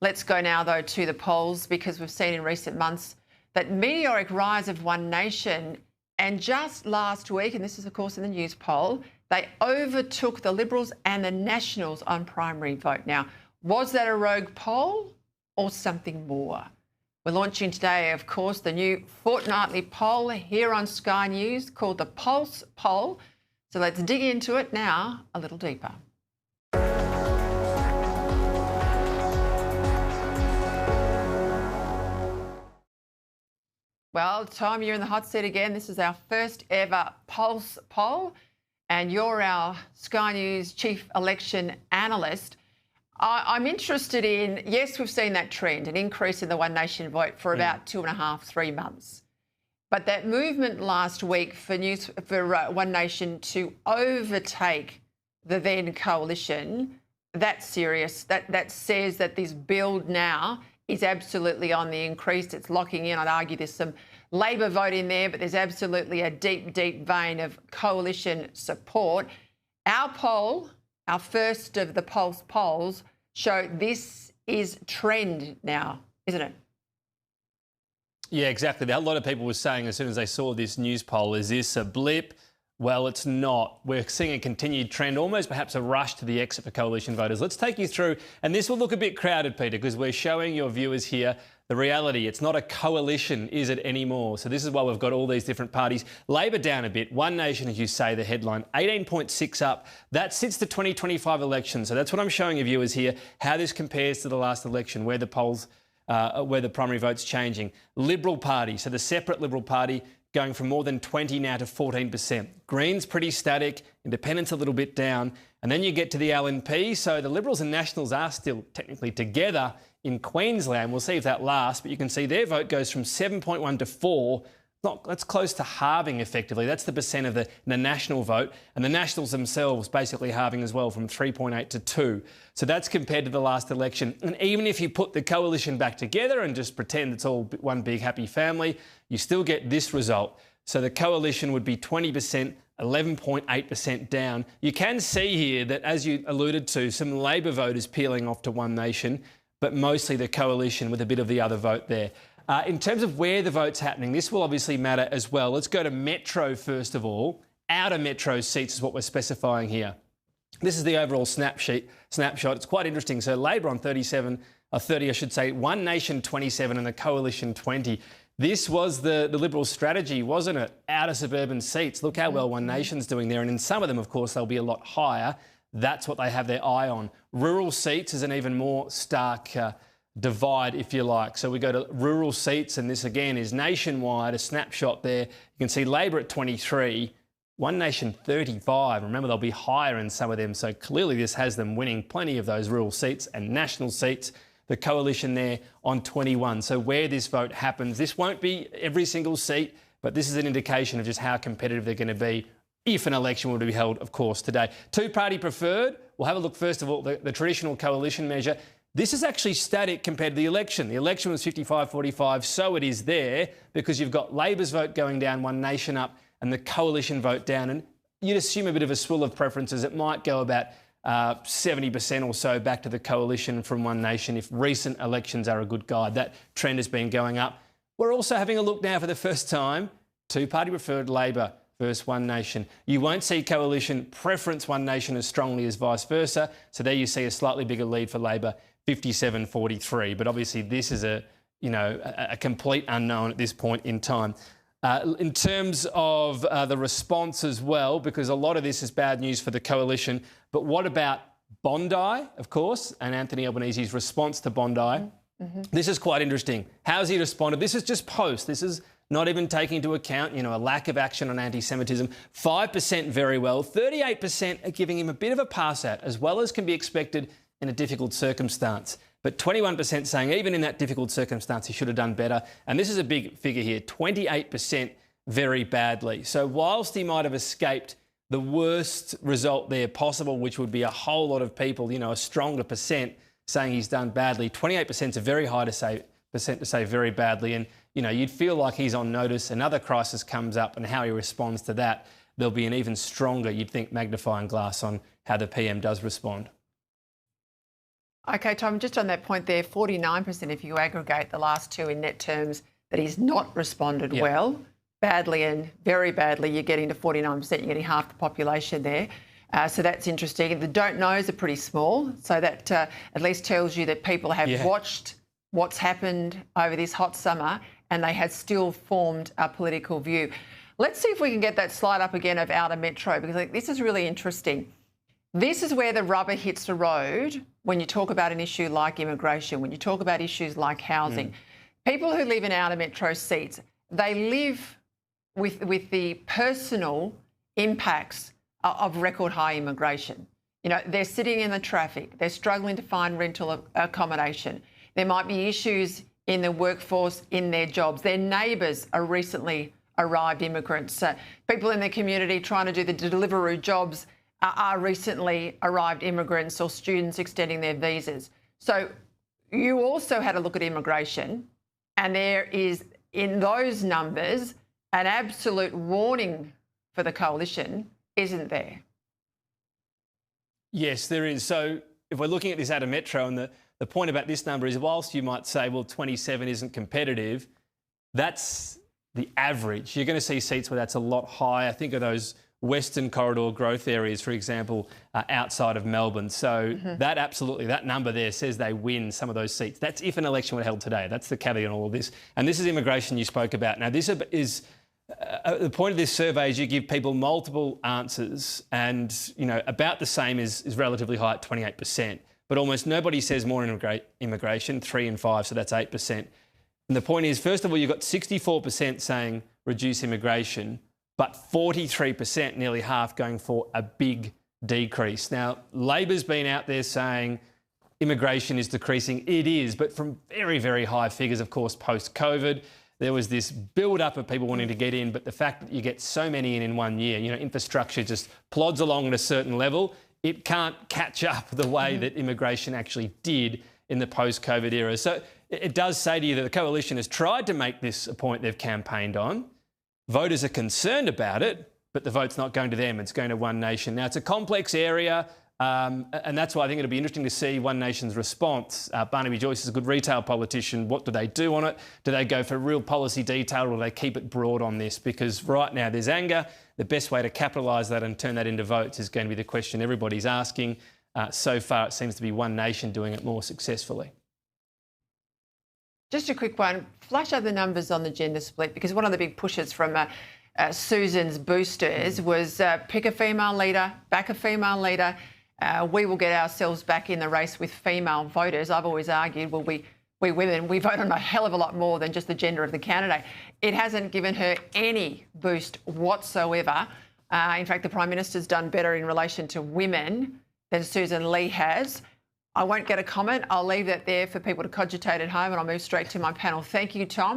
Let's go now, though, to the polls, because we've seen in recent months that meteoric rise of One Nation. And just last week, and this is, of course, in the news poll, they overtook the Liberals and the Nationals on primary vote. Now, was that a rogue poll or something more? We're launching today, of course, the new fortnightly poll here on Sky News called the Pulse Poll. So let's dig into it now a little deeper. Well, Tom, you're in the hot seat again. This is our first ever Pulse poll, and you're our Sky News Chief Election Analyst. I'm interested in, yes, we've seen that trend, an increase in the One Nation vote for about 2.5, 3 months. But that movement last week for One Nation to overtake the then coalition, that's serious. That says that this build now is absolutely on the increase. It's locking in. I'd argue there's some Labor vote in there, but there's absolutely a deep, deep vein of coalition support. Our poll, our first of the Pulse polls, show this is trend now, isn't it? Yeah, exactly. A lot of people were saying as soon as they saw this news poll, is this a blip? Well, it's not. We're seeing a continued trend, almost perhaps a rush to the exit for coalition voters. Let's take you through, and this will look a bit crowded, Peter, because we're showing your viewers here the reality. It's not a coalition, is it, anymore? So this is why we've got all these different parties. Labor down a bit. One Nation, as you say, the headline, 18.6 up. That's since the 2025 election. So that's what I'm showing your viewers here, how this compares to the last election, where the polls, where the primary vote's changing. Liberal Party, so the separate Liberal Party, going from more than 20 now to 14%. Greens pretty static, Independents a little bit down. And then you get to the LNP. So the Liberals and Nationals are still technically together in Queensland. We'll see if that lasts, but you can see their vote goes from 7.1 to 4. That's close to halving effectively. That's the percent of the national vote. And the Nationals themselves basically halving as well from 3.8 to 2. So that's compared to the last election. And even if you put the coalition back together and just pretend it's all one big happy family, you still get this result. So the coalition would be 20%, 11.8% down. You can see here that, as you alluded to, some Labor voters peeling off to One Nation, but mostly the coalition with a bit of the other vote there. In terms of where the vote's happening, this will obviously matter as well. Let's go to Metro first of all. Outer Metro seats is what we're specifying here. This is the overall snapshot. It's quite interesting. So Labor on 30, I should say, One Nation 27 and the coalition 20. This was the Liberal strategy, wasn't it? Outer suburban seats. Look how well One Nation's doing there. And in some of them, of course, they'll be a lot higher. That's what they have their eye on. Rural seats is an even more stark divide, if you like. So we go to rural seats, and this again is nationwide, a snapshot there. You can see Labor at 23, One Nation 35. Remember, they'll be higher in some of them. So clearly this has them winning plenty of those rural seats and national seats. The coalition there on 21. So where this vote happens, this won't be every single seat, but this is an indication of just how competitive they're going to be if an election were to be held, of course, today. Two-party preferred. We'll have a look, first of all, the traditional coalition measure. This is actually static compared to the election. The election was 55-45, so it is there because you've got Labor's vote going down, One Nation up, and the coalition vote down. And you'd assume a bit of a swill of preferences. It might go about 70% or so back to the coalition from One Nation if recent elections are a good guide. That trend has been going up. We're also having a look now for the first time, two-party preferred Labor versus One Nation. You won't see coalition preference One Nation as strongly as vice versa. So there you see a slightly bigger lead for Labor, 57-43. But obviously this is a complete unknown at this point in time. In terms of the response as well, because a lot of this is bad news for the coalition, but what about Bondi, of course, and Anthony Albanese's response to Bondi? This is quite interesting. How's he responded? This is just post. This is not even taking into account, a lack of action on anti-Semitism. 5% very well. 38% are giving him a bit of a pass at, as well as can be expected in a difficult circumstance. But 21% saying even in that difficult circumstance he should have done better. And this is a big figure here, 28% very badly. So whilst he might have escaped the worst result there possible, which would be a whole lot of people, a stronger percent saying he's done badly, 28% is a very high to say very badly. And, you'd feel like he's on notice. Another crisis comes up and how he responds to that, there'll be an even stronger, you'd think, magnifying glass on how the PM does respond. Okay, Tom, just on that point there, 49% if you aggregate the last two in net terms that he's not responded well, badly and very badly, you're getting to 49%, you're getting half the population there. So that's interesting. The don't knows are pretty small, so that at least tells you that people have watched what's happened over this hot summer and they have still formed a political view. Let's see if we can get that slide up again of outer metro, because I think this is really interesting. This is where the rubber hits the road when you talk about an issue like immigration, when you talk about issues like housing. People who live in outer metro seats, they live with the personal impacts of record high immigration. You know, they're sitting in the traffic, they're struggling to find rental accommodation. There might be issues in the workforce, in their jobs. Their neighbours are recently arrived immigrants. People in their community trying to do the Deliveroo jobs are recently arrived immigrants or students extending their visas. So you also had a look at immigration, and there is, in those numbers, an absolute warning for the coalition, isn't there? Yes, there is. So if we're looking at this outer metro, and the point about this number is, whilst you might say, well, 27 isn't competitive, that's the average. You're going to see seats where that's a lot higher. Think of those Western Corridor growth areas, for example, outside of Melbourne. So that number there says they win some of those seats. That's if an election were held today. That's the caveat on all of this. And this is immigration you spoke about. Now, this is the point of this survey is you give people multiple answers, and about the same is relatively high at 28%. But almost nobody says more immigration, 3 and 5, so that's 8%. And the point is, first of all, you've got 64% saying reduce immigration, but 43%, nearly half, going for a big decrease. Now, Labor's been out there saying immigration is decreasing. It is, but from very, very high figures, of course, post-COVID. There was this build-up of people wanting to get in, but the fact that you get so many in 1 year, infrastructure just plods along at a certain level, it can't catch up the way that immigration actually did in the post-COVID era. So it does say to you that the coalition has tried to make this a point they've campaigned on. Voters are concerned about it, but the vote's not going to them. It's going to One Nation. Now, it's a complex area, and that's why I think it'll be interesting to see One Nation's response. Barnaby Joyce is a good retail politician. What do they do on it? Do they go for real policy detail, or do they keep it broad on this? Because right now there's anger. The best way to capitalise that and turn that into votes is going to be the question everybody's asking. So far, it seems to be One Nation doing it more successfully. Just a quick one. Flash up the numbers on the gender split, because one of the big pushes from Susan's boosters was pick a female leader, back a female leader. We will get ourselves back in the race with female voters. I've always argued, well, we women, we vote on a hell of a lot more than just the gender of the candidate. It hasn't given her any boost whatsoever. In fact, the Prime Minister's done better in relation to women than Susan Lee has. I won't get a comment. I'll leave that there for people to cogitate at home, and I'll move straight to my panel. Thank you, Tom.